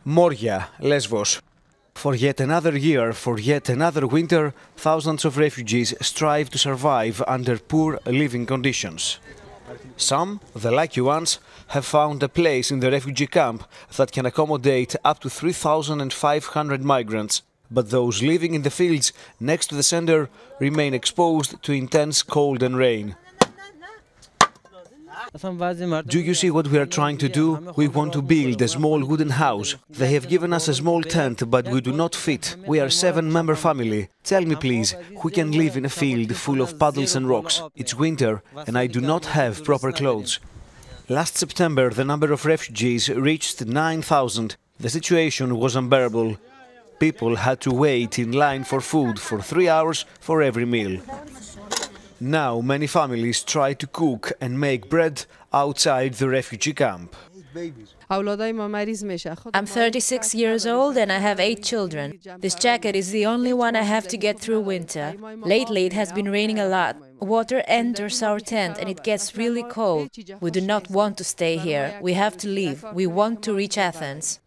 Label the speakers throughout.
Speaker 1: Moria, Lesbos. For yet another year, for yet another winter, thousands of refugees strive to survive under poor living conditions. Some, the lucky ones, have found a place in the refugee camp that can accommodate up to 3,500 migrants, but those living in the fields next to the center remain exposed to intense cold and rain. Do you see what we are trying to do? We want to build a small wooden house. They have given us a small tent, but we do not fit. We are a 7-member family. Tell me please, who can live in a field full of puddles and rocks? It's winter and I do not have proper clothes. Last September, the number of refugees reached 9,000. The situation was unbearable. People had to wait in line for food for 3 hours for every meal. Now many families try to cook and make bread outside the refugee camp.
Speaker 2: I'm 36 years old and I have 8 children. This jacket is the only one I have to get through winter. Lately it has been raining a lot. Water enters our tent and it gets really cold. We do not want to stay here. We have to leave. We want to reach Athens.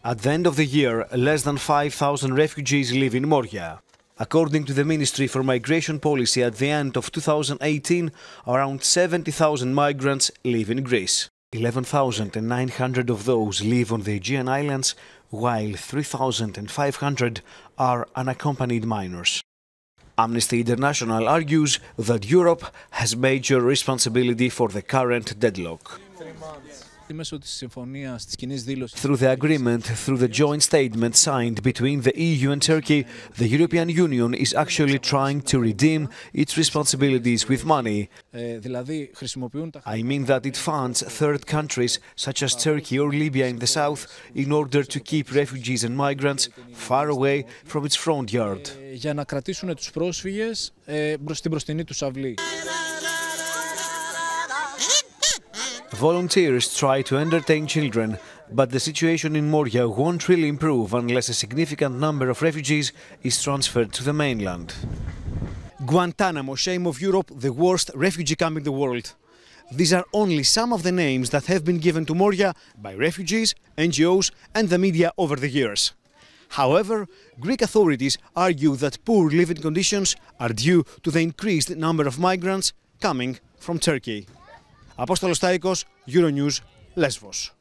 Speaker 1: At the end of the year, less than 5,000 refugees live in Moria. According to the Ministry for Migration Policy, at the end of 2018, around 70,000 migrants live in Greece. 11,900 of those live on the Aegean Islands, while 3,500 are unaccompanied minors. Amnesty International argues that Europe has major responsibility for the current deadlock. Through the agreement, through the joint statement signed between the EU and Turkey, the European Union is actually trying to redeem its responsibilities with money. I mean that it funds third countries such as Turkey or Libya in the south in order to keep refugees and migrants far away from its front yard. Volunteers try to entertain children, but the situation in Moria won't really improve unless a significant number of refugees is transferred to the mainland. Guantanamo, shame of Europe, the worst refugee camp in the world. These are only some of the names that have been given to Moria by refugees, NGOs and the media over the years. However, Greek authorities argue that poor living conditions are due to the increased number of migrants coming from Turkey. Apóstolos Taikos, Euronews, Lesbos.